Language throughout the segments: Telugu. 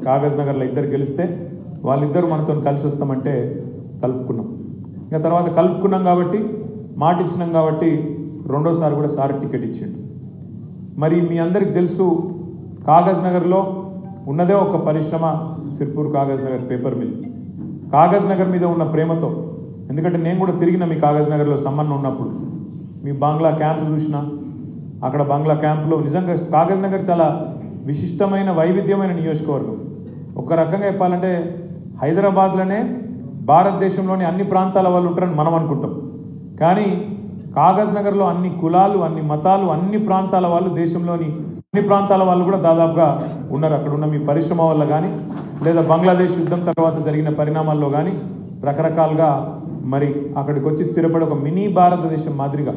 కాగజ్ నగర్లో ఇద్దరు గెలిస్తే వాళ్ళిద్దరూ మనతో కలిసి వస్తామంటే కలుపుకున్నాం. ఇంకా తర్వాత కలుపుకున్నాం కాబట్టి మాట ఇచ్చినాం కాబట్టి రెండోసారి కూడా సార్ టికెట్ ఇచ్చిండు. మరి మీ అందరికి తెలుసు కాగజ్ నగర్లో ఉన్నదే ఒక పరిశ్రమ సిర్పూర్ కాగజ్ నగర్ పేపర్ మిల్. కాగజ్ నగర్ మీద ఉన్న ప్రేమతో, ఎందుకంటే నేను కూడా తిరిగిన మీ కాగజ్ నగర్లో సంబంధం ఉన్నప్పుడు మీ బంగ్లా క్యాంపు చూసిన, అక్కడ బంగ్లా క్యాంపులో నిజంగా కాగజ్ నగర్ చాలా విశిష్టమైన వైవిధ్యమైన నియోజకవర్గం. ఒక రకంగా చెప్పాలంటే హైదరాబాద్లోనే భారతదేశంలోని అన్ని ప్రాంతాల వాళ్ళు ఉంటారని మనం అనుకుంటాం, కానీ కాగజ్ నగర్లో అన్ని కులాలు, అన్ని మతాలు, అన్ని ప్రాంతాల వాళ్ళు, దేశంలోని అన్ని ప్రాంతాల వాళ్ళు కూడా దాదాపుగా ఉన్నారు. అక్కడ ఉన్న మీ పరిశ్రమ వల్ల కానీ లేదా బంగ్లాదేశ్ యుద్ధం తర్వాత జరిగిన పరిణామాల్లో కానీ రకరకాలుగా మరి అక్కడికి వచ్చి స్థిరపడి ఒక మినీ భారతదేశం మాదిరిగా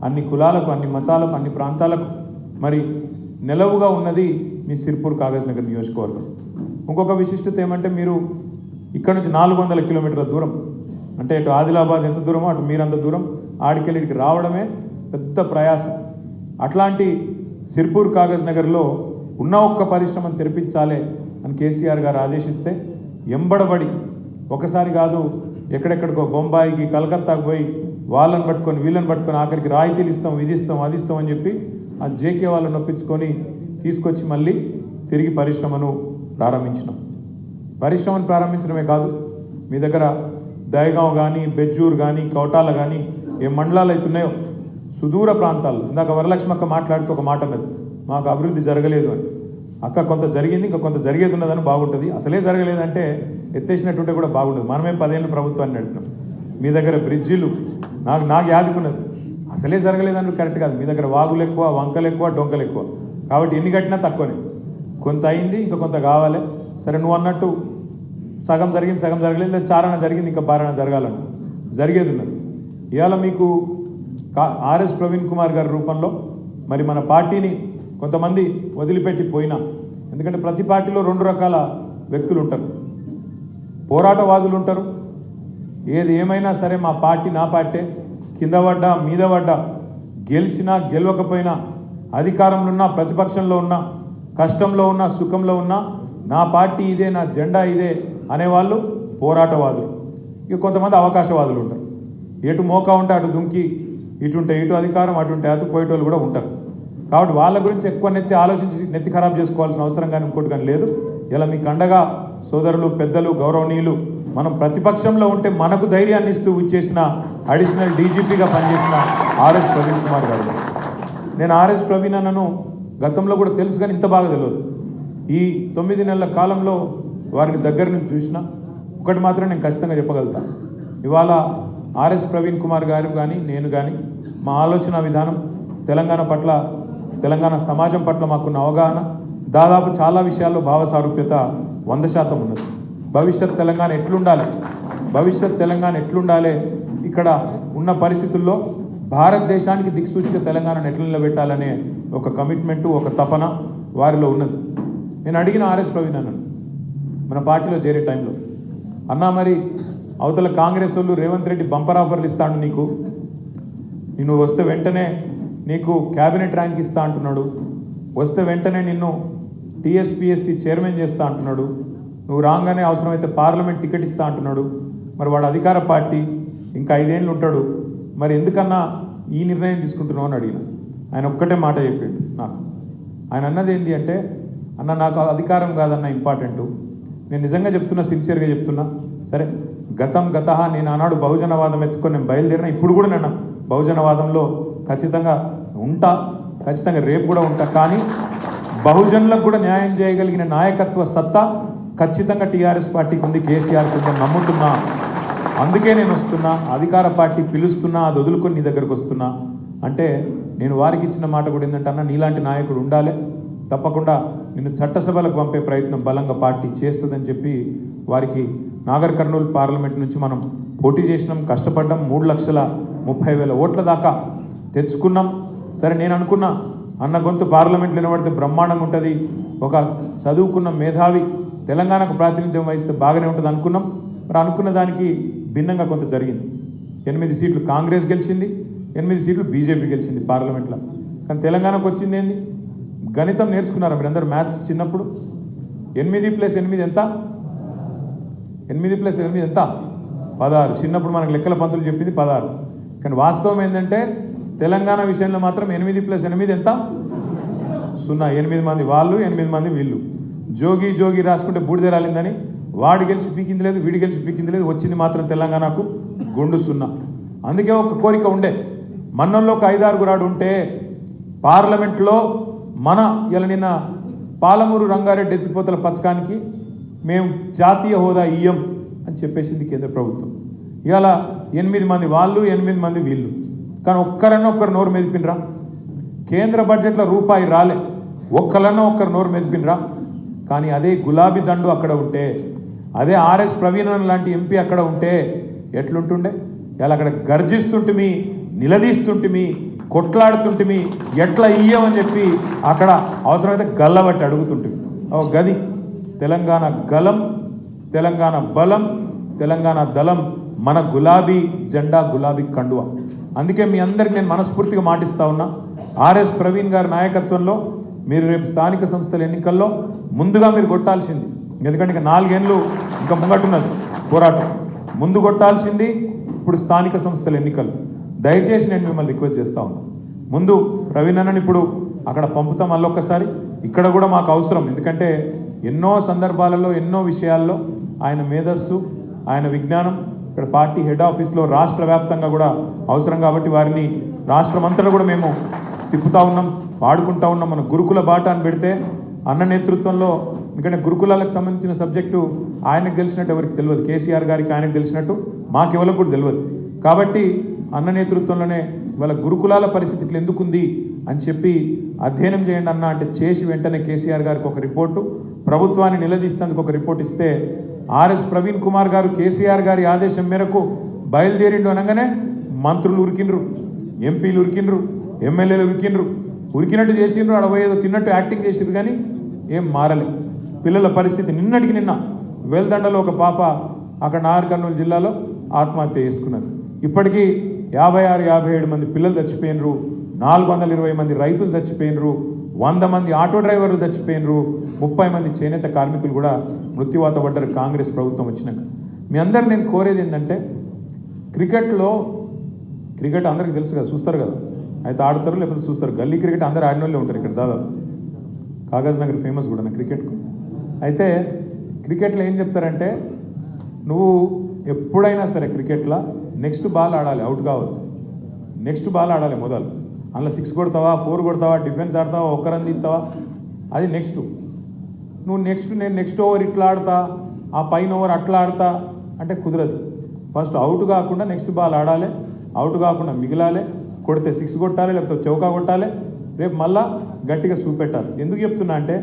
అన్ని కులాలకు, అన్ని మతాలకు, అన్ని ప్రాంతాలకు మరి నెలవుగా ఉన్నది మీ సిర్పూర్ కాగజ్ నగర్ నియోజకవర్గం. ఇంకొక విశిష్టత ఏమంటే మీరు ఇక్కడ నుంచి 400 కిలోమీటర్ల దూరం, అంటే ఇటు ఆదిలాబాద్ ఎంత దూరమో అటు మీరంత దూరం, ఆడికెళ్ళికి రావడమే పెద్ద ప్రయాసం. అట్లాంటి సిర్పూర్ కాగజ్ నగర్లో ఉన్న ఒక్క పరిశ్రమను తెరిపించాలి అని కేసీఆర్ గారు ఆదేశిస్తే ఎంబడబడి ఒకసారి కాదు ఎక్కడెక్కడికో బొంబాయికి, కలకత్తాకు పోయి వాళ్ళని పట్టుకొని వీళ్ళని పట్టుకొని ఆఖరికి రాయితీలు ఇస్తాం, ఇది ఇస్తాం, అది ఇస్తాం అని చెప్పి ఆ జేకే వాళ్ళని నొప్పించుకొని తీసుకొచ్చి మళ్ళీ తిరిగి పరిశ్రమను ప్రారంభించినాం. పరిశ్రమను ప్రారంభించడమే కాదు, మీ దగ్గర దయగాంవ్ కానీ, బెజ్జూర్ కానీ, కౌటాల కానీ ఏ మండలాలు అవుతున్నాయో సుదూర ప్రాంతాల్లో, ఇందాక వరలక్ష్మక్క మాట్లాడుతూ ఒక మాట అన్నది, మాకు అభివృద్ధి జరగలేదు అని. అక్క కొంత జరిగింది, ఇంకా కొంత జరిగేది ఉన్నదని బాగుంటుంది. అసలే జరగలేదంటే ఎత్తేసినట్టుంటే కూడా బాగుంటుంది. మనమే 10 ఏళ్ళు ప్రభుత్వాన్ని నడిపినాం. మీ దగ్గర బ్రిడ్జిలు నాకు యాదుకున్నది, అసలే జరగలేదని కరెక్ట్ కాదు. మీ దగ్గర వాగులు ఎక్కువ, వంకలు ఎక్కువ, డొంకలు ఎక్కువ, కాబట్టి ఎన్ని కట్టినా తక్కువనే. కొంత అయింది, ఇంకా కొంత కావాలి. సరే నువ్వు అన్నట్టు సగం జరిగింది, సగం జరగలేదు, లేదా చారణ జరిగింది, ఇంకా బారణ జరగాలని జరిగేది ఉన్నది. ఇవాళ మీకు ఆర్ఎస్ ప్రవీణ్ కుమార్ గారి రూపంలో మరి మన పార్టీని కొంతమంది వదిలిపెట్టి పోయినా, ఎందుకంటే ప్రతి పార్టీలో 2 రకాల వ్యక్తులు ఉంటారు. పోరాటవాదులు ఉంటారు, ఏది ఏమైనా సరే మా పార్టీ నా పార్టీ, కింద పడ్డా మీద పడ్డా, గెలిచినా గెలవకపోయినా, అధికారంలో ఉన్నా ప్రతిపక్షంలో ఉన్నా, కష్టంలో ఉన్నా సుఖంలో ఉన్నా నా పార్టీ ఇదే, నా జెండా ఇదే అనేవాళ్ళు పోరాటవాదులు. ఇక కొంతమంది అవకాశవాదులు ఉంటారు, ఎటు మోకా ఉంటే అటు దుంకి, ఇటుంటే ఇటు అధికారం, అటుంటే అటు పోయేటోళ్ళు కూడా ఉంటారు. కాబట్టి వాళ్ళ గురించి ఎక్కువ ఆలోచించి నెత్తి ఖరాబ్ చేసుకోవాల్సిన అవసరం కానీ ఇంకోటి కానీ లేదు. ఇలా మీకు అండగా సోదరులు, పెద్దలు, గౌరవనీయులు, మనం ప్రతిపక్షంలో ఉంటే మనకు ధైర్యాన్ని ఇస్తూ ఇచ్చేసిన అడిషనల్ డీజీపీగా పనిచేసిన ఆర్ఎస్ ప్రవీణ్ కుమార్ గారు. నేను ఆర్ఎస్ ప్రవీణ్ అన్నను గతంలో కూడా తెలుసు, కానీ ఇంత బాగా తెలియదు. ఈ 9 నెలల కాలంలో వారిని దగ్గర నుంచి చూసిన ఒకటి మాత్రం నేను ఖచ్చితంగా చెప్పగలుగుతాను. ఇవాళ ఆర్ఎస్ ప్రవీణ్ కుమార్ గారు కానీ నేను కానీ మా ఆలోచన విధానం, తెలంగాణ పట్ల, తెలంగాణ సమాజం పట్ల మాకున్న అవగాహన దాదాపు చాలా విషయాల్లో భావ సారూప్యత 100% ఉన్నది. భవిష్యత్ తెలంగాణ ఎట్లుండాలి, భవిష్యత్ తెలంగాణ ఎట్లుండాలి, ఇక్కడ ఉన్న పరిస్థితుల్లో భారతదేశానికి దిక్సూచిగా తెలంగాణను ఎట్లా నిలబెట్టాలనే ఒక కమిట్మెంటు, ఒక తపన వారిలో ఉన్నది. నేను అడిగిన ఆర్ఎస్ ప్రవీణ్ అన్నను మన పార్టీలో చేరే టైంలో, అన్నా మరి అవతల కాంగ్రెస్ వాళ్ళు రేవంత్ రెడ్డి బంపర్ ఆఫర్లు ఇస్తాడు, నువ్వు వస్తే వెంటనే నీకు క్యాబినెట్ ర్యాంక్ ఇస్తా అంటున్నాడు, వస్తే వెంటనే నిన్ను టీఎస్పీఎస్సీ చైర్మన్ చేస్తా అంటున్నాడు, నువ్వు రాగానే అవసరమైతే పార్లమెంట్ టికెట్ ఇస్తా అంటున్నాడు. మరి వాడు అధికార పార్టీ, ఇంకా 5 ఏళ్ళు ఉంటాడు, మరి ఎందుకన్నా ఈ నిర్ణయం తీసుకుంటున్నావు అని అడిగిన. ఆయన ఒక్కటే మాట చెప్పాడు నాకు. ఆయన అన్నది ఏంటి అంటే, అన్న నాకు అధికారం కాదన్న ఇంపార్టెంటు, నేను నిజంగా చెప్తున్నా, సిన్సియర్గా చెప్తున్నా. సరే గత నేను ఆనాడు బహుజనవాదం ఎత్తుకొని నేను బయలుదేరిన, ఇప్పుడు కూడా నేను బహుజనవాదంలో ఖచ్చితంగా ఉంటా, ఖచ్చితంగా రేపు కూడా ఉంటా. కానీ బహుజనులకు కూడా న్యాయం చేయగలిగిన నాయకత్వ సత్తా ఖచ్చితంగా టీఆర్ఎస్ పార్టీకి ఉంది, కేసీఆర్కి ఉందని నమ్ముతున్నా. అందుకే నేను వస్తున్నా, అధికార పార్టీ పిలుస్తున్నా, అది వదులుకొని నీ దగ్గరకు వస్తున్నా అంటే నేను వారికి ఇచ్చిన మాట కూడా ఏంటంటే, అన్న నీలాంటి నాయకుడు ఉండాలి, తప్పకుండా నిన్ను చట్టసభలకు పంపే ప్రయత్నం బలంగా పార్టీ చేస్తుందని చెప్పి వారికి నాగర్ కర్నూలు పార్లమెంట్ నుంచి మనం పోటీ చేసినాం, కష్టపడ్డాం, 3,30,000 ఓట్ల దాకా తెచ్చుకున్నాం. సరే నేను అనుకున్నా అన్న గొంతు పార్లమెంట్లో నిలబడితే బ్రహ్మాండంగా ఉంటుంది, ఒక చదువుకున్న మేధావి తెలంగాణకు ప్రాతినిధ్యం వహిస్తే బాగానే ఉంటుంది అనుకున్నాం. మరి అనుకున్న దానికి భిన్నంగా కొంత జరిగింది. 8 సీట్లు కాంగ్రెస్ గెలిచింది, 8 సీట్లు బీజేపీ గెలిచింది పార్లమెంట్లో. కానీ తెలంగాణకు వచ్చింది ఏంది, గణితం నేర్చుకున్నారా మీరందరూ? మ్యాథ్స్ చిన్నప్పుడు 8 + 8 ఎంత? 8 + 8 ఎంత? 16. చిన్నప్పుడు మనకు లెక్కల పంతులు చెప్పింది 16. కానీ వాస్తవం ఏంటంటే తెలంగాణ విషయంలో మాత్రం 8 + 8 ఎంత? 0. 8 మంది వాళ్ళు, 8 మంది వీళ్ళు. జోగి రాసుకుంటే బూడిద రాలిందని వాడు గెలిచి పీకింది లేదు, వీడి గెలిచి పీకింది లేదు, వచ్చింది మాత్రం తెలంగాణకు గుండు 0. అందుకే ఒక కోరిక ఉండే, మన్నంలో ఒక 5-6 ఉంటే పార్లమెంట్లో మన ఇలా నిన్న పాలమూరు రంగారెడ్డి ఎత్తిపోతల పథకానికి మేము జాతీయ హోదా ఇయ్యం అని చెప్పేసింది కేంద్ర ప్రభుత్వం. ఇవాళ 8 మంది వాళ్ళు, 8 మంది వీళ్ళు. కానీ ఒక్కరు నోరు మెదిపినరా? కేంద్ర బడ్జెట్లో రూపాయి రాలే, ఒక్కరు నోరు మెదిపినరా? కానీ అదే గులాబీ దండు అక్కడ ఉంటే, అదే ఆర్ఎస్ ప్రవీణన్ లాంటి ఎంపీ అక్కడ ఉంటే ఎట్లుంటుండే? ఇలా అక్కడ గర్జిస్తుంటిమి, నిలదీస్తుంటిమి, కొట్లాడుతుంటిమి, ఎట్లా ఇయ్యమని చెప్పి అక్కడ అవసరమైతే గల్లబట్టి అడుగుతుంటిమి. ఓ గది తెలంగాణ గలం, తెలంగాణ బలం, తెలంగాణ దళం, మన గులాబీ జెండా, గులాబీ కండువ. అందుకే మీ అందరికి నేను మనస్ఫూర్తిగా మాటిస్తా ఉన్నా, ఆర్ఎస్ ప్రవీణ్ గారి నాయకత్వంలో మీరు రేపు స్థానిక సంస్థల ఎన్నికల్లో ముందుగా మీరు కొట్టాల్సింది, ఎందుకంటే ఇక 4 ఏళ్ళు ఇంకా ముంగట్టున్నది పోరాటం, ముందు కొట్టాల్సింది ఇప్పుడు స్థానిక సంస్థల ఎన్నికలు. దయచేసి నేను మిమ్మల్ని రిక్వెస్ట్ చేస్తా ఉన్నా, ముందు ప్రవీణ్ అన్నని ఇప్పుడు అక్కడ పంపుతాం మళ్ళొక్కసారి. ఇక్కడ కూడా మాకు అవసరం, ఎందుకంటే ఎన్నో సందర్భాలలో ఎన్నో విషయాల్లో ఆయన మేధస్సు, ఆయన విజ్ఞానం ఇక్కడ పార్టీ హెడ్ ఆఫీస్లో రాష్ట్ర వ్యాప్తంగా కూడా అవసరం. కాబట్టి వారిని రాష్ట్రమంతటా కూడా మేము తిప్పుతూ ఉన్నాం, వాడుకుంటా ఉన్నాం. మన గురుకుల బాట అని పెడితే అన్న నేతృత్వంలో, ఎందుకంటే గురుకులాలకు సంబంధించిన సబ్జెక్టు ఆయనకు తెలిసినట్టు ఎవరికి తెలియదు, కేసీఆర్ గారికి ఆయనకు తెలిసినట్టు మాకెవరికి కూడా తెలియదు. కాబట్టి అన్న నేతృత్వంలోనే వాళ్ళ గురుకులాల పరిస్థితి ఇట్లా ఎందుకుంది అని చెప్పి అధ్యయనం చేయండి అన్న అంటే చేసి వెంటనే కేసీఆర్ గారికి ఒక రిపోర్టు, ప్రభుత్వాన్ని నిలదీస్తేందుకు ఒక రిపోర్ట్ ఇస్తే ఆర్ఎస్ ప్రవీణ్ కుమార్ గారు కేసీఆర్ గారి ఆదేశం మేరకు బయలుదేరిండు అనగానే మంత్రులు ఉరికిండ్రు, ఎంపీలు ఉరికిండ్రు, ఎమ్మెల్యేలు ఉరికిండ్రు, ఉరికినట్టు చేసిండ్రు, అడవయేదో తిన్నట్టు యాక్టింగ్ చేసిండ్రు, కానీ ఏం మారలే. పిల్లల పరిస్థితి నిన్నటికి నిన్న వేల్దండలో ఒక పాప అక్కడ నాగర్ కర్నూలు జిల్లాలో ఆత్మహత్య చేసుకున్నారు. ఇప్పటికీ 56-57 మంది పిల్లలు చచ్చిపోయినరు, 420 మంది రైతులు చచ్చిపోయినరు, 100 మంది ఆటో డ్రైవర్లు చచ్చిపోయినరు, 30 మంది చేనేత కార్మికులు కూడా మృత్యువాత పడ్డారు కాంగ్రెస్ ప్రభుత్వం వచ్చినాక. మీ అందరు నేను కోరేది ఏంటంటే, క్రికెట్ అందరికీ తెలుసు కదా, చూస్తారు కదా, అయితే ఆడతారు లేకపోతే చూస్తారు. గల్లీ క్రికెట్ అందరూ ఆడిన వాళ్ళే ఉంటారు ఇక్కడ దాదాపు. కాగజ్ నగర్ ఫేమస్ కూడా నా క్రికెట్కు. అయితే క్రికెట్లో ఏం చెప్తారంటే, నువ్వు ఎప్పుడైనా సరే క్రికెట్లో నెక్స్ట్ బాల్ ఆడాలి, అవుట్ కావద్దు. నెక్స్ట్ బాల్ ఆడాలి మొదలు. అందులో 6 కొడతావా, 4 కొడతావా, డిఫెన్స్ ఆడతావా, ఒక్క రన్ తీస్తావా, అది నెక్స్ట్. నువ్వు నేను నెక్స్ట్ ఓవర్ ఇట్లా ఆడతా, ఆ పైన ఓవర్ అట్లా ఆడతా అంటే కుదరదు. ఫస్ట్ అవుట్ కాకుండా నెక్స్ట్ బాల్ ఆడాలి, అవుట్ కాకుండా మిగిలాలి, కొడితే 6 కొట్టాలి, లేకపోతే చౌకా కొట్టాలి, రేపు మళ్ళా గట్టిగా చూపెట్టాలి. ఎందుకు చెప్తున్నా అంటే,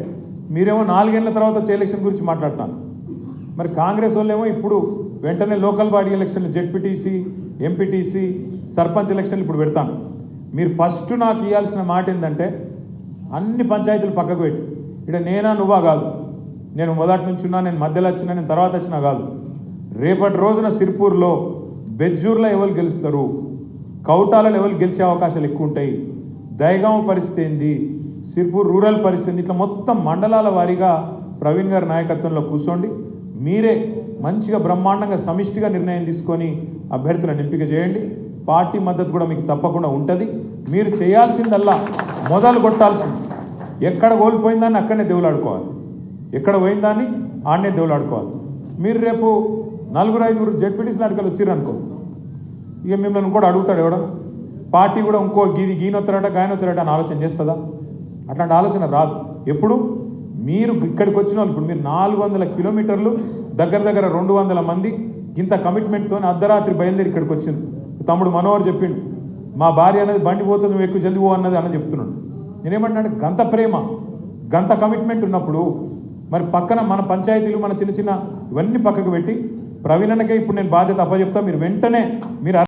మీరేమో 4 ఏళ్ల తర్వాత వచ్చే ఎలక్షన్ గురించి మాట్లాడతాను, మరి కాంగ్రెస్ వాళ్ళేమో ఇప్పుడు వెంటనే లోకల్ బాడీ ఎలక్షన్లు, జెడ్పీటీసీ, ఎంపీటీసీ, సర్పంచ్ ఎలక్షన్లు ఇప్పుడు పెడతాను. మీరు ఫస్ట్ నాకు ఇవ్వాల్సిన మాట ఏంటంటే, అన్ని పంచాయతీలు పక్కకు పెట్టి, ఇక్కడ నేనా నువ్వా కాదు, నేను మొదటి నుంచి ఉన్నా, నేను మధ్యలో వచ్చినా, నేను తర్వాత వచ్చినా కాదు, రేపటి రోజున సిర్పూర్లో, బెజ్జూర్లో ఎవరు గెలుస్తారు, కౌటాలలో ఎవరు గెలిచే అవకాశాలు ఎక్కువ ఉంటాయి, దయగామ పరిస్థితి ఏంది, సిర్పూర్ రూరల్ పరిస్థితి, ఇట్లా మొత్తం మండలాల వారీగా ప్రవీణ్ గారి నాయకత్వంలో కూర్చోండి. మీరే మంచిగా బ్రహ్మాండంగా సమిష్టిగా నిర్ణయం తీసుకొని అభ్యర్థులను ఎంపిక చేయండి. పార్టీ మద్దతు కూడా మీకు తప్పకుండా ఉంటుంది. మీరు చేయాల్సిందల్లా మొదలు కొట్టాల్సింది, ఎక్కడ కోల్పోయిందాన్ని అక్కడనే దేవులాడుకోవాలి, ఎక్కడ పోయిందాన్ని ఆడనే దేవులాడుకోవాలి. మీరు రేపు 4-5 జెడ్పీటీసీ నాటికలు వచ్చిరనుకో, ఇక మిమ్మల్ని ఇంకోటి అడుగుతాడు ఎవడ, పార్టీ కూడా ఇంకో గీనొత్తారట గాయనొత్తారట అని ఆలోచన చేస్తుందా? అట్లాంటి ఆలోచన రాదు. ఎప్పుడు మీరు ఇక్కడికి వచ్చిన వాళ్ళు, ఇప్పుడు మీరు 400 కిలోమీటర్లు, దగ్గర 200 మంది ఇంత కమిట్మెంట్తో అర్ధరాత్రి బయలుదేరి ఇక్కడికి వచ్చింది. తమ్ముడు మనోహర్ చెప్పిండు, మా భార్య అనేది బండి పోతుంది, నువ్వు ఎక్కువ జల్ది పో అన్నది అన్న చెప్తున్నాడు. నేనేమంటున్నాడు, గంత ప్రేమ, గంత కమిట్మెంట్ ఉన్నప్పుడు మరి పక్కన మన పంచాయతీలు, మన చిన్న ఇవన్నీ పక్కకు పెట్టి ప్రవీణ్ అన్నకే ఇప్పుడు నేను బాధ్యత అప్పచెప్తా. మీరు వెంటనే మీరు